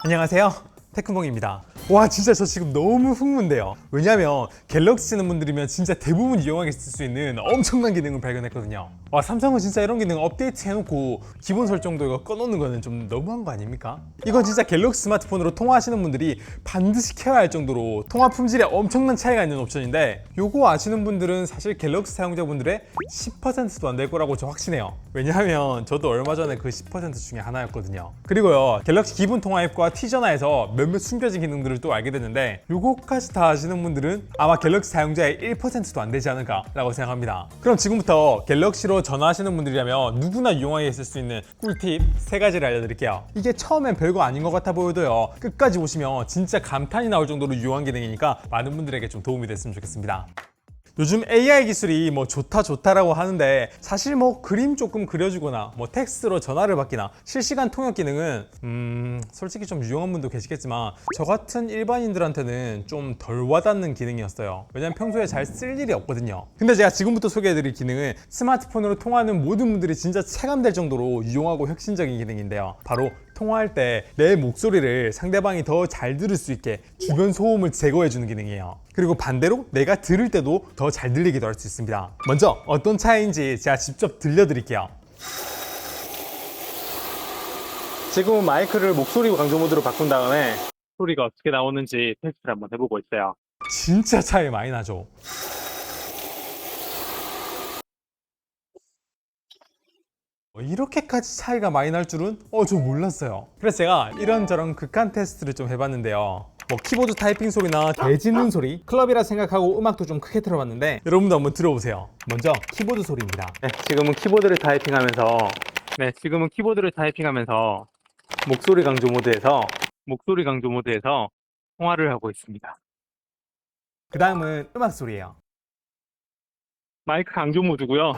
안녕하세요, 테크몽입니다. 와, 진짜 저 지금 너무 흥분돼요. 왜냐면 갤럭시 쓰는 분들이면 진짜 대부분 이용하게 쓸 수 있는 엄청난 기능을 발견했거든요. 와, 삼성은 진짜 이런 기능 업데이트 해놓고 기본 설정도 이거 꺼놓는 거는 좀 너무한 거 아닙니까? 이건 진짜 갤럭시 스마트폰으로 통화하시는 분들이 반드시 켜야 할 정도로 통화 품질에 엄청난 차이가 있는 옵션인데, 요거 아시는 분들은 사실 갤럭시 사용자분들의 10%도 안 될 거라고 저 확신해요. 왜냐하면 저도 얼마 전에 그 10% 중에 하나였거든요. 그리고요, 갤럭시 기본 통화 앱과 T전화에서 몇몇 숨겨진 기능들을 또 알게 됐는데, 요거까지 다 아시는 분들은 아마 갤럭시 사용자의 1%도 안 되지 않을까 라고 생각합니다. 그럼 지금부터 갤럭시로 전화하시는 분들이라면 누구나 이용하게 있을 수 있는 꿀팁 3가지를 알려드릴게요. 이게 처음엔 별거 아닌 것 같아 보여도요, 끝까지 보시면 진짜 감탄이 나올 정도로 유용한 기능이니까 많은 분들에게 좀 도움이 됐으면 좋겠습니다. 요즘 AI 기술이 뭐 좋다라고 하는데, 사실 뭐 그림 조금 그려주거나 뭐 텍스트로 전화를 받기나 실시간 통역 기능은 솔직히 좀 유용한 분도 계시겠지만 저 같은 일반인들한테는 좀 덜 와닿는 기능이었어요. 왜냐면 평소에 잘 쓸 일이 없거든요. 근데 제가 지금부터 소개해드릴 기능은 스마트폰으로 통화하는 모든 분들이 진짜 체감될 정도로 유용하고 혁신적인 기능인데요, 바로 통화할 때 내 목소리를 상대방이 더 잘 들을 수 있게 주변 소음을 제거해주는 기능이에요. 그리고 반대로 내가 들을 때도 더 잘 들리기도 할 수 있습니다. 먼저 어떤 차이인지 제가 직접 들려드릴게요. 지금은 마이크를 목소리 강조 모드로 바꾼 다음에 소리가 어떻게 나오는지 테스트를 한번 해보고 있어요. 진짜 차이 많이 나죠? 이렇게까지 차이가 많이 날 줄은 저 몰랐어요. 그래서 제가 이런저런 극한 테스트를 좀 해봤는데요, 뭐 키보드 타이핑 소리나 개 짖는 소리, 클럽이라 생각하고 음악도 좀 크게 틀어봤는데 여러분도 한번 들어보세요. 먼저 키보드 소리입니다. 지금은 키보드를 타이핑하면서 목소리 강조 모드에서 통화를 하고 있습니다. 그 다음은 음악 소리예요. 마이크 강조 모드고요.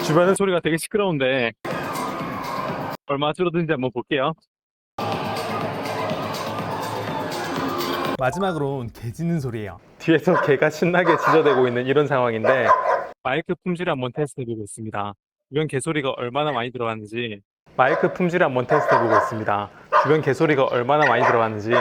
주변의 소리가 되게 시끄러운데 얼마 줄어드는지 한번 볼게요. 마지막으로는 개 짖는 소리예요. 뒤에서 개가 신나게 짖어대고 있는 이런 상황인데 마이크 품질을 한번 테스트해보고 있습니다. 주변 개소리가 얼마나 많이 들어갔는지.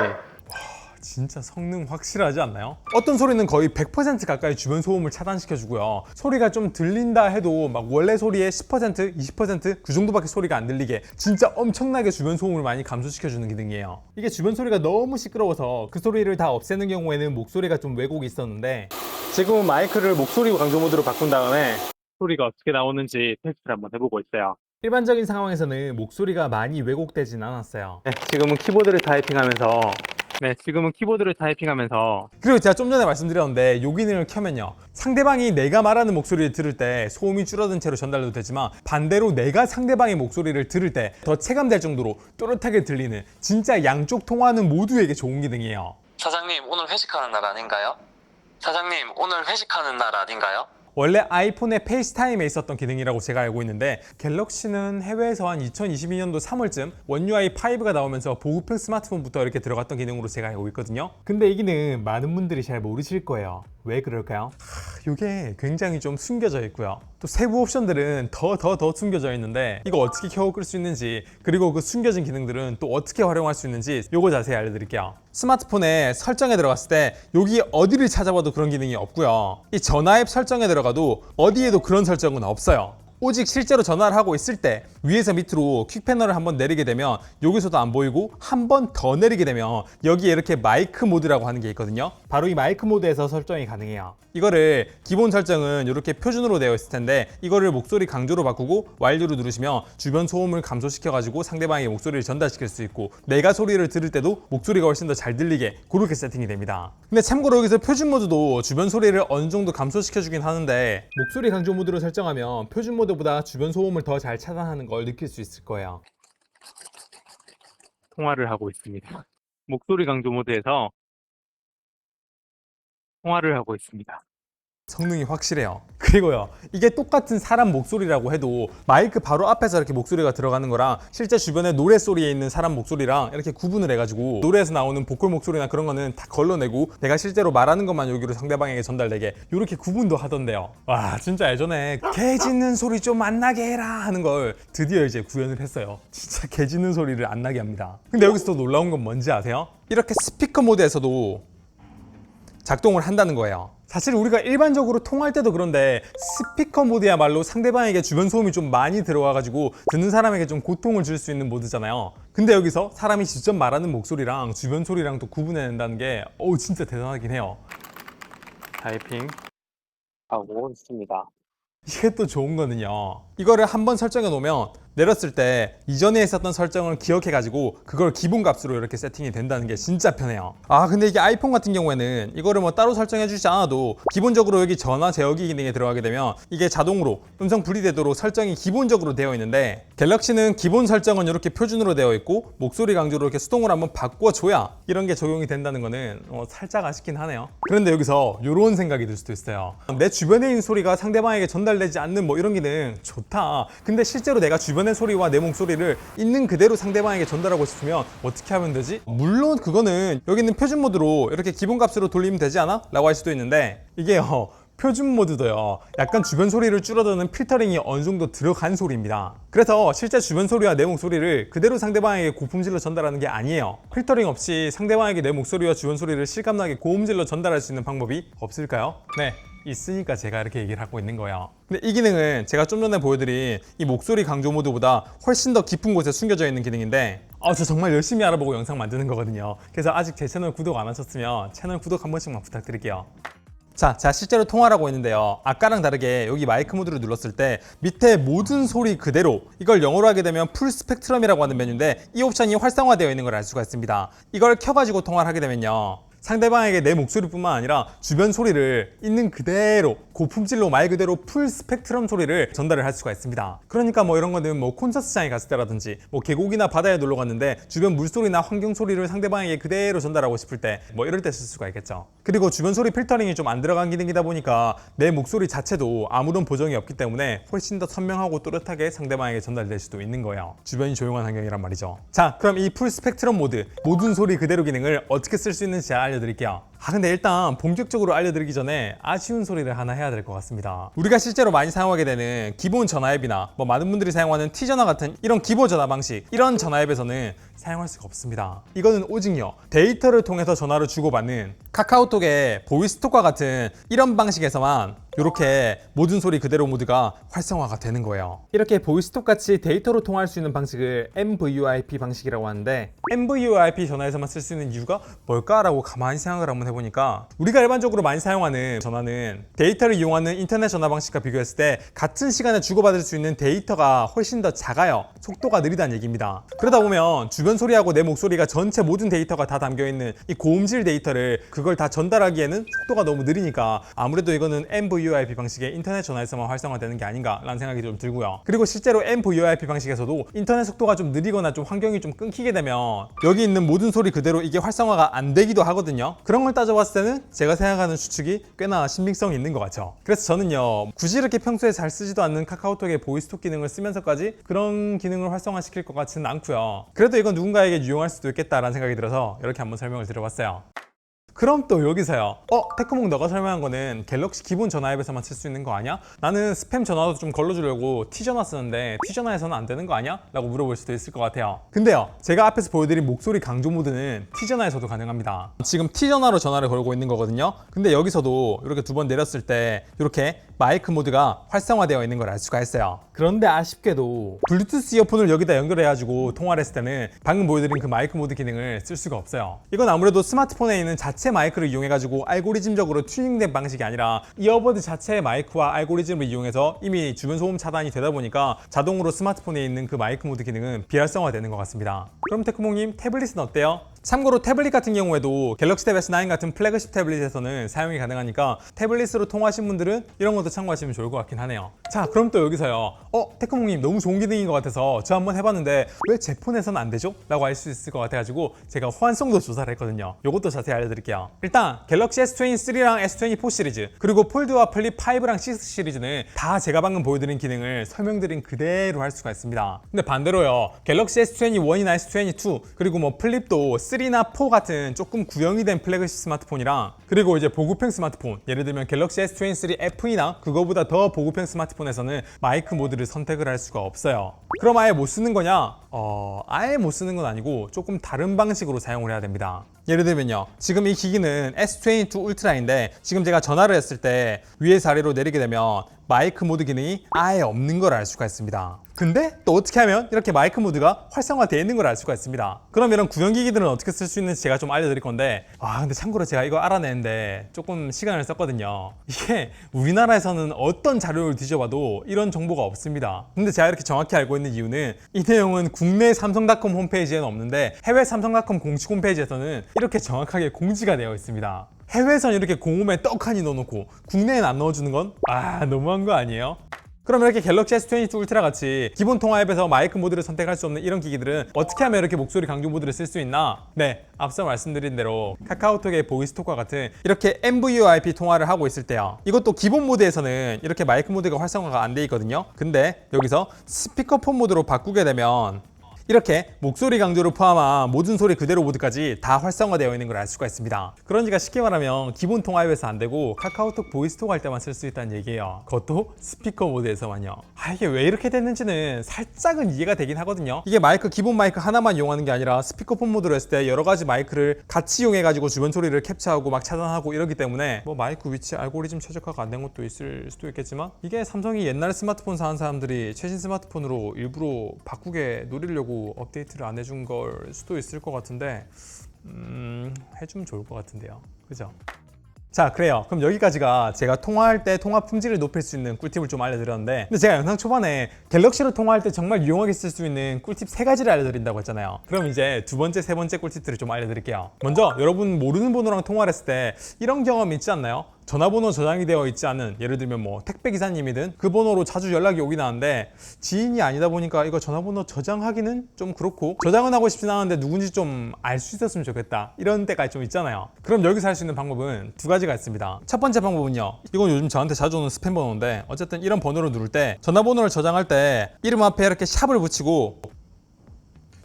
진짜 성능 확실하지 않나요? 어떤 소리는 거의 100% 가까이 주변 소음을 차단시켜주고요, 소리가 좀 들린다 해도 막 원래 소리의 10%, 20%그 정도밖에 소리가 안 들리게 진짜 엄청나게 주변 소음을 많이 감소시켜주는 기능이에요. 이게 주변 소리가 너무 시끄러워서 그 소리를 다 없애는 경우에는 목소리가 좀 왜곡이 있었는데, 지금은 마이크를 목소리 강조 모드로 바꾼 다음에 소리가 어떻게 나오는지 테스트를 한번 해보고 있어요. 일반적인 상황에서는 목소리가 많이 왜곡되진 않았어요. 지금은 키보드를 타이핑하면서 그리고 제가 좀 전에 말씀드렸는데, 요 기능을 켜면요, 상대방이 내가 말하는 목소리를 들을 때 소음이 줄어든 채로 전달도 되지만, 반대로 내가 상대방의 목소리를 들을 때 더 체감될 정도로 또렷하게 들리는 진짜 양쪽 통화하는 모두에게 좋은 기능이에요. 사장님, 오늘 회식하는 날 아닌가요? 사장님, 오늘 회식하는 날 아닌가요? 원래 아이폰의 페이스타임에 있었던 기능이라고 제가 알고 있는데, 갤럭시는 해외에서 한 2022년도 3월쯤 원 UI 5가 나오면서 보급형 스마트폰부터 이렇게 들어갔던 기능으로 제가 알고 있거든요. 근데 이 기능 많은 분들이 잘 모르실 거예요. 왜 그럴까요? 이게 굉장히 좀 숨겨져 있고요, 또 세부 옵션들은 더 숨겨져 있는데, 이거 어떻게 켜고 끌 수 있는지, 그리고 그 숨겨진 기능들은 또 어떻게 활용할 수 있는지 요거 자세히 알려드릴게요. 스마트폰에 설정에 들어갔을 때 여기 어디를 찾아봐도 그런 기능이 없고요, 이 전화 앱 설정에 들어가도 어디에도 그런 설정은 없어요. 오직 실제로 전화를 하고 있을 때 위에서 밑으로 퀵 패널을 한번 내리게 되면 여기서도 안 보이고, 한 번 더 내리게 되면 여기에 이렇게 마이크 모드라고 하는 게 있거든요. 바로 이 마이크 모드에서 설정이 가능해요. 이거를 기본 설정은 이렇게 표준으로 되어 있을 텐데, 이거를 목소리 강조로 바꾸고 완료를 누르시면 주변 소음을 감소시켜 가지고 상대방의 목소리를 전달시킬 수 있고, 내가 소리를 들을 때도 목소리가 훨씬 더 잘 들리게 그렇게 세팅이 됩니다. 근데 참고로 여기서 표준 모드도 주변 소리를 어느 정도 감소시켜 주긴 하는데, 목소리 강조 모드로 설정하면 표준 모드보다 주변 소음을 더 잘 차단하는 걸 느낄 수 있을 거예요. 통화를 하고 있습니다. 목소리 강조 모드에서 통화를 하고 있습니다. 성능이 확실해요. 그리고요, 이게 똑같은 사람 목소리라고 해도 마이크 바로 앞에서 이렇게 목소리가 들어가는 거랑 실제 주변에 노래소리에 있는 사람 목소리랑 이렇게 구분을 해가지고 노래에서 나오는 보컬 목소리나 그런 거는 다 걸러내고 내가 실제로 말하는 것만 여기로 상대방에게 전달되게 이렇게 구분도 하던데요. 와, 진짜 예전에 개 짖는 소리 좀 안 나게 해라 하는 걸 드디어 이제 구현을 했어요. 진짜 개 짖는 소리를 안 나게 합니다. 근데 여기서 더 놀라운 건 뭔지 아세요? 이렇게 스피커 모드에서도 작동을 한다는 거예요. 사실 우리가 일반적으로 통화할 때도 그런데 스피커 모드야말로 상대방에게 주변 소음이 좀 많이 들어와가지고 듣는 사람에게 좀 고통을 줄 수 있는 모드잖아요. 근데 여기서 사람이 직접 말하는 목소리랑 주변 소리랑 또 구분해낸다는 게 진짜 대단하긴 해요. 타이핑 하고 있습니다. 이게 또 좋은 거는요, 이거를 한번 설정해 놓으면 내렸을 때 이전에 있었던 설정을 기억해가지고 그걸 기본값으로 이렇게 세팅이 된다는 게 진짜 편해요. 근데 이게 아이폰 같은 경우에는 이거를 뭐 따로 설정해 주지 않아도 기본적으로 여기 전화 제어기 기능에 들어가게 되면 이게 자동으로 음성 분리되도록 설정이 기본적으로 되어 있는데, 갤럭시는 기본 설정은 이렇게 표준으로 되어 있고 목소리 강조로 이렇게 수동으로 한번 바꿔줘야 이런 게 적용이 된다는 거는 살짝 아쉽긴 하네요. 그런데 여기서 이런 생각이 들 수도 있어요. 내 주변에 있는 소리가 상대방에게 전달되지 않는 뭐 이런 기능 좋다. 근데 실제로 내가 주변의 소리와 내 목소리를 있는 그대로 상대방에게 전달하고 싶으면 어떻게 하면 되지? 물론 그거는 여기 있는 표준 모드로 이렇게 기본값으로 돌리면 되지 않아? 라고 할 수도 있는데, 이게요, 표준 모드도요, 약간 주변 소리를 줄어드는 필터링이 어느 정도 들어간 소리입니다. 그래서 실제 주변 소리와 내 목소리를 그대로 상대방에게 고품질로 전달하는 게 아니에요. 필터링 없이 상대방에게 내 목소리와 주변 소리를 실감나게 고음질로 전달할 수 있는 방법이 없을까요? 네, 있으니까 제가 이렇게 얘기를 하고 있는 거예요. 근데 이 기능은 제가 좀 전에 보여드린 이 목소리 강조 모드보다 훨씬 더 깊은 곳에 숨겨져 있는 기능인데, 저 정말 열심히 알아보고 영상 만드는 거거든요. 그래서 아직 제 채널 구독 안 하셨으면 채널 구독 한 번씩만 부탁드릴게요. 자, 제가 실제로 통화를 하고 있는데요, 아까랑 다르게 여기 마이크 모드를 눌렀을 때 밑에 모든 소리 그대로, 이걸 영어로 하게 되면 풀 스펙트럼이라고 하는 메뉴인데 이 옵션이 활성화되어 있는 걸 알 수가 있습니다. 이걸 켜가지고 통화를 하게 되면요, 상대방에게 내 목소리뿐만 아니라 주변 소리를 있는 그대로 고품질로 말 그대로 풀 스펙트럼 소리를 전달을 할 수가 있습니다. 그러니까 뭐 이런 거는 뭐 콘서트장에 갔을 때라든지 뭐 계곡이나 바다에 놀러 갔는데 주변 물소리나 환경 소리를 상대방에게 그대로 전달하고 싶을 때 뭐 이럴 때 쓸 수가 있겠죠. 그리고 주변 소리 필터링이 좀 안 들어간 기능이다 보니까 내 목소리 자체도 아무런 보정이 없기 때문에 훨씬 더 선명하고 또렷하게 상대방에게 전달될 수도 있는 거예요. 주변이 조용한 환경이란 말이죠. 자, 그럼 이 풀 스펙트럼 모드, 모든 소리 그대로 기능을 어떻게 쓸 수 있는지 알려드릴게요. 근데 일단 본격적으로 알려드리기 전에 아쉬운 소리를 하나 해야 될 것 같습니다. 우리가 실제로 많이 사용하게 되는 기본 전화 앱이나 뭐 많은 분들이 사용하는 T전화 같은 이런 기본 전화 방식, 이런 전화 앱에서는 사용할 수가 없습니다. 이거는 오직요, 데이터를 통해서 전화를 주고받는 카카오톡의 보이스톡과 같은 이런 방식에서만 이렇게 모든 소리 그대로 모드가 활성화가 되는 거예요. 이렇게 보이스톡 같이 데이터로 통화할 수 있는 방식을 MVUIP 방식이라고 하는데, MVUIP 전화에서만 쓸 수 있는 이유가 뭘까라고 가만히 생각을 한번 해보니까, 우리가 일반적으로 많이 사용하는 전화는 데이터를 이용하는 인터넷 전화 방식과 비교했을 때 같은 시간에 주고받을 수 있는 데이터가 훨씬 더 작아요. 속도가 느리다는 얘기입니다. 그러다 보면 주변 소리하고 내 목소리가 전체 모든 데이터가 다 담겨있는 이 고음질 데이터를 그걸 다 전달하기에는 속도가 너무 느리니까 아무래도 이거는 MVUIP 방식의 인터넷 전화에서만 활성화되는 게 아닌가라는 생각이 좀 들고요. 그리고 실제로 MVUIP 방식에서도 인터넷 속도가 좀 느리거나 좀 환경이 좀 끊기게 되면 여기 있는 모든 소리 그대로 이게 활성화가 안 되기도 하거든요. 그런 걸 따져봤을 때는 제가 생각하는 추측이 꽤나 신빙성이 있는 것 같죠. 그래서 저는요, 굳이 이렇게 평소에 잘 쓰지도 않는 카카오톡의 보이스톡 기능을 쓰면서까지 그런 기능을 활성화시킬 것 같지는 않고요. 그래도 이건 누군가에게 유용할 수도 있겠다라는 생각이 들어서 이렇게 한번 설명을 드려봤어요. 그럼 또 여기서요, 테크몽 너가 설명한 거는 갤럭시 기본 전화 앱에서만 쓸 수 있는 거 아니야? 나는 스팸 전화도 좀 걸러주려고 T전화 쓰는데 T전화에서는 안 되는 거 아니야? 라고 물어볼 수도 있을 것 같아요. 근데요, 제가 앞에서 보여드린 목소리 강조 모드는 T전화에서도 가능합니다. 지금 T전화로 전화를 걸고 있는 거거든요. 근데 여기서도 이렇게 두 번 내렸을 때 이렇게 마이크 모드가 활성화되어 있는 걸 알 수가 있어요. 그런데 아쉽게도 블루투스 이어폰을 여기다 연결해가지고 통화를 했을 때는 방금 보여드린 그 마이크 모드 기능을 쓸 수가 없어요. 이건 아무래도 스마트폰에 있는 자체 마이크를 이용해가지고 알고리즘적으로 튜닝된 방식이 아니라 이어버드 자체의 마이크와 알고리즘을 이용해서 이미 주변 소음 차단이 되다 보니까 자동으로 스마트폰에 있는 그 마이크 모드 기능은 비활성화되는 것 같습니다. 그럼 테크몽님, 태블릿은 어때요? 참고로 태블릿 같은 경우에도 갤럭시 탭 S9 같은 플래그십 태블릿에서는 사용이 가능하니까 태블릿으로 통화하신 분들은 이런 것도 참고하시면 좋을 것 같긴 하네요. 자, 그럼 또 여기서요. 테크몽님 너무 좋은 기능인 것 같아서 저 한번 해봤는데 왜 제 폰에서는 안 되죠? 라고 할 수 있을 것 같아가지고 제가 호환성도 조사를 했거든요. 이것도 자세히 알려드릴게요. 일단 갤럭시 S23랑 S24 시리즈 그리고 폴드와 플립 5랑 6 시리즈는 다 제가 방금 보여드린 기능을 설명드린 그대로 할 수가 있습니다. 근데 반대로요. 갤럭시 S21이나 S22 그리고 뭐 플립도 3나 4 같은 조금 구형이 된 플래그십 스마트폰이랑 그리고 이제 보급형 스마트폰 예를 들면 갤럭시 S23 FE나 그거보다 더 보급형 스마트폰에서는 마이크 모드를 선택을 할 수가 없어요. 그럼 아예 못 쓰는 거냐? 아예 못 쓰는 건 아니고 조금 다른 방식으로 사용을 해야 됩니다. 예를 들면요. 지금 이 기기는 S22 울트라인데 지금 제가 전화를 했을 때 위에서 아래로 내리게 되면 마이크 모드 기능이 아예 없는 걸 알 수가 있습니다. 근데 또 어떻게 하면 이렇게 마이크 모드가 활성화되어 있는 걸 알 수가 있습니다. 그럼 이런 구형 기기들은 어떻게 쓸 수 있는지 제가 좀 알려드릴 건데 근데 참고로 제가 이거 알아내는데 조금 시간을 썼거든요. 이게 우리나라에서는 어떤 자료를 뒤져봐도 이런 정보가 없습니다. 근데 제가 이렇게 정확히 알고 있는 이유는 이 내용은 국내 삼성닷컴 홈페이지에는 없는데 해외 삼성닷컴 공식 홈페이지에서는 이렇게 정확하게 공지가 되어 있습니다. 해외에서는 이렇게 공홈에 떡하니 넣어놓고 국내에는 안 넣어주는 건 너무한 거 아니에요? 그럼 이렇게 갤럭시 S22 울트라 같이 기본 통화 앱에서 마이크 모드를 선택할 수 없는 이런 기기들은 어떻게 하면 이렇게 목소리 강조 모드를 쓸 수 있나? 네, 앞서 말씀드린 대로 카카오톡의 보이스톡과 같은 이렇게 MVOIP 통화를 하고 있을 때요. 이것도 기본 모드에서는 이렇게 마이크 모드가 활성화가 안 돼 있거든요. 근데 여기서 스피커폰 모드로 바꾸게 되면 이렇게 목소리 강조를 포함한 모든 소리 그대로 모드까지 다 활성화되어 있는 걸 알 수가 있습니다. 그러니까 쉽게 말하면 기본 통화 앱에서 안 되고 카카오톡 보이스톡 할 때만 쓸 수 있다는 얘기예요. 그것도 스피커 모드에서만요. 이게 왜 이렇게 됐는지는 살짝은 이해가 되긴 하거든요. 이게 마이크 기본 마이크 하나만 이용하는 게 아니라 스피커폰 모드로 했을 때 여러 가지 마이크를 같이 이용해가지고 주변 소리를 캡처하고 막 차단하고 이러기 때문에 뭐 마이크 위치 알고리즘 최적화가 안 된 것도 있을 수도 있겠지만 이게 삼성이 옛날 스마트폰 사는 사람들이 최신 스마트폰으로 일부러 바꾸게 노리려고 업데이트를 안 해준 걸 수도 있을 것 같은데 해주면 좋을 것 같은데요. 그죠? 자, 그래요. 그럼 여기까지가 제가 통화할 때 통화 품질을 높일 수 있는 꿀팁을 좀 알려드렸는데 근데 제가 영상 초반에 갤럭시로 통화할 때 정말 유용하게 쓸 수 있는 꿀팁 3가지를 알려드린다고 했잖아요. 그럼 이제 두 번째, 세 번째 꿀팁들을 좀 알려드릴게요. 먼저 여러분 모르는 번호랑 통화를 했을 때 이런 경험 있지 않나요? 전화번호 저장이 되어 있지 않은 예를 들면 뭐 택배기사님이든 그 번호로 자주 연락이 오긴 하는데 지인이 아니다 보니까 이거 전화번호 저장하기는 좀 그렇고 저장은 하고 싶진 않은데 누군지 좀 알 수 있었으면 좋겠다 이런 때가 좀 있잖아요. 그럼 여기서 할 수 있는 방법은 2가지가 있습니다. 첫 번째 방법은요, 이건 요즘 저한테 자주 오는 스팸 번호인데 어쨌든 이런 번호를 누를 때 전화번호를 저장할 때 이름 앞에 이렇게 샵을 붙이고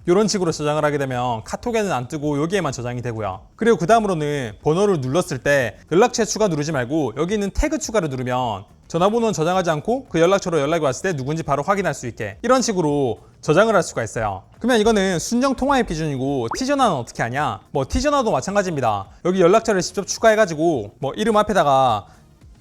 이런 식으로 저장을 하게 되면 카톡에는 안 뜨고 여기에만 저장이 되고요. 그리고 그 다음으로는 번호를 눌렀을 때 연락처에 추가 누르지 말고 여기 있는 태그 추가를 누르면 전화번호는 저장하지 않고 그 연락처로 연락이 왔을 때 누군지 바로 확인할 수 있게 이런 식으로 저장을 할 수가 있어요. 그러면 이거는 순정 통화앱 기준이고 T전화는 어떻게 하냐? 뭐 T전화도 마찬가지입니다. 여기 연락처를 직접 추가해가지고 뭐 이름 앞에다가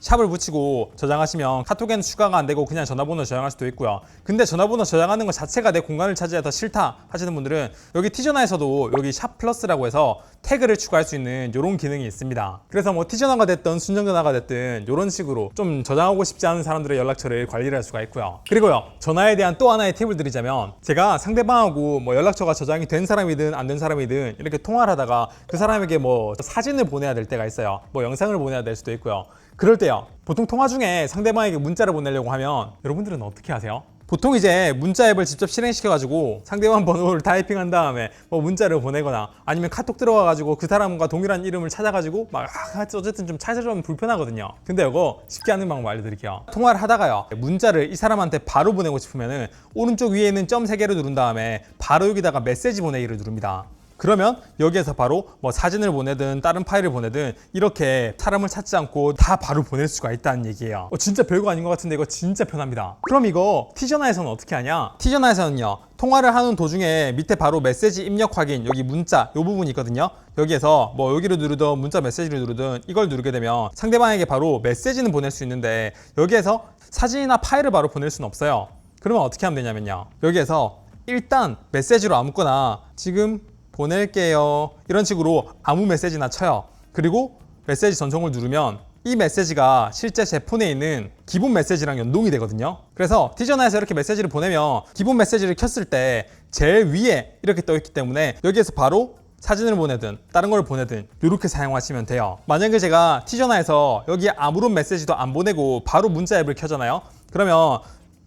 샵을 붙이고 저장하시면 카톡에는 추가가 안 되고 그냥 전화번호 저장할 수도 있고요. 근데 전화번호 저장하는 것 자체가 내 공간을 차지해서 싫다 하시는 분들은 여기 T전화에서도 여기 샵 플러스라고 해서 태그를 추가할 수 있는 이런 기능이 있습니다. 그래서 뭐 T전화가 됐든 순정전화가 됐든 이런 식으로 좀 저장하고 싶지 않은 사람들의 연락처를 관리를 할 수가 있고요. 그리고요, 전화에 대한 또 하나의 팁을 드리자면 제가 상대방하고 뭐 연락처가 저장이 된 사람이든 안 된 사람이든 이렇게 통화를 하다가 그 사람에게 뭐 사진을 보내야 될 때가 있어요. 뭐 영상을 보내야 될 수도 있고요. 그럴 때요, 보통 통화 중에 상대방에게 문자를 보내려고 하면 여러분들은 어떻게 하세요? 보통 이제 문자 앱을 직접 실행시켜가지고 상대방 번호를 타이핑한 다음에 뭐 문자를 보내거나 아니면 카톡 들어가가지고 그 사람과 동일한 이름을 찾아가지고 막 어쨌든 좀 찾아주면 불편하거든요. 근데 이거 쉽게 하는 방법 알려드릴게요. 통화를 하다가요, 문자를 이 사람한테 바로 보내고 싶으면은 오른쪽 위에 있는 점 3개를 누른 다음에 바로 여기다가 메시지 보내기를 누릅니다. 그러면 여기에서 바로 뭐 사진을 보내든 다른 파일을 보내든 이렇게 사람을 찾지 않고 다 바로 보낼 수가 있다는 얘기예요. 진짜 별거 아닌 것 같은데 이거 진짜 편합니다. 그럼 이거 T전화에서는 어떻게 하냐? T전화에서는요, 통화를 하는 도중에 밑에 바로 메시지 입력 확인, 여기 문자 이 부분이 있거든요. 여기에서 뭐 여기를 누르든 문자 메시지를 누르든 이걸 누르게 되면 상대방에게 바로 메시지는 보낼 수 있는데 여기에서 사진이나 파일을 바로 보낼 수는 없어요. 그러면 어떻게 하면 되냐면요, 여기에서 일단 메시지로 아무거나 지금 보낼게요 이런 식으로 아무 메시지나 쳐요. 그리고 메시지 전송을 누르면 이 메시지가 실제 제 폰에 있는 기본 메시지랑 연동이 되거든요. 그래서 T전화에서 이렇게 메시지를 보내면 기본 메시지를 켰을 때 제일 위에 이렇게 떠 있기 때문에 여기에서 바로 사진을 보내든 다른 걸 보내든 이렇게 사용하시면 돼요. 만약에 제가 티전화에서 여기에 아무런 메시지도 안 보내고 바로 문자 앱을 켜잖아요. 그러면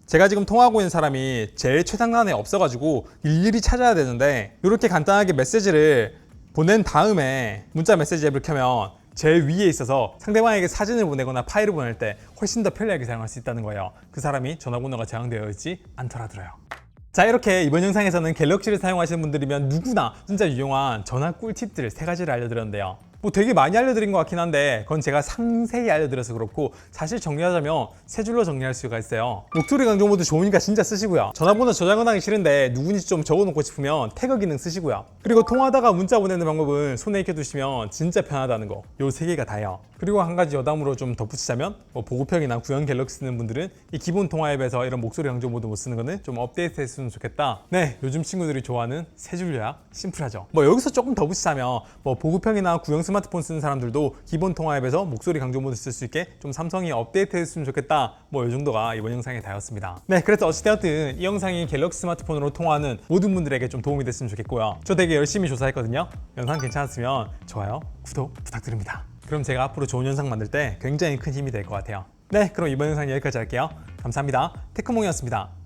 제가 지금 통화하고 있는 사람이 제일 최상단에 없어가지고 일일이 찾아야 되는데 이렇게 간단하게 메시지를 보낸 다음에 문자 메시지 앱을 켜면 제일 위에 있어서 상대방에게 사진을 보내거나 파일을 보낼 때 훨씬 더 편리하게 사용할 수 있다는 거예요. 그 사람이 전화번호가 저장되어 있지 않더라도요. 자, 이렇게 이번 영상에서는 갤럭시를 사용하시는 분들이면 누구나 진짜 유용한 전화 꿀팁들 3가지를 알려드렸는데요. 뭐 되게 많이 알려드린 것 같긴 한데 그건 제가 상세히 알려드려서 그렇고, 사실 정리하자면 3줄로 정리할 수가 있어요. 목소리 강조 모드 좋으니까 진짜 쓰시고요. 전화번호 저장은 하기 싫은데 누군지 좀 적어놓고 싶으면 태그 기능 쓰시고요. 그리고 통화하다가 문자 보내는 방법은 손에 익혀두시면 진짜 편하다는 거, 요 3개가 다예요. 그리고 한 가지 여담으로 좀 덧붙이자면 뭐 보급형이나 구형 갤럭시 쓰는 분들은 이 기본 통화 앱에서 이런 목소리 강조 모드 못 쓰는 거는 좀 업데이트 했으면 좋겠다. 네, 요즘 친구들이 좋아하는 3줄 요약, 심플하죠. 뭐 여기서 조금 더 붙이자면 뭐 보급형이나 구형 스마트폰 쓰는 사람들도 기본 통화 앱에서 목소리 강조 모드 쓸 수 있게 좀 삼성이 업데이트 했으면 좋겠다. 뭐 이 정도가 이번 영상의 다였습니다. 네, 그래서 어찌되었든 이 영상이 갤럭시 스마트폰으로 통화하는 모든 분들에게 좀 도움이 됐으면 좋겠고요. 저 되게 열심히 조사했거든요. 영상 괜찮았으면 좋아요, 구독 부탁드립니다. 그럼 제가 앞으로 좋은 영상 만들 때 굉장히 큰 힘이 될 것 같아요. 네, 그럼 이번 영상 여기까지 할게요. 감사합니다. 테크몽이었습니다.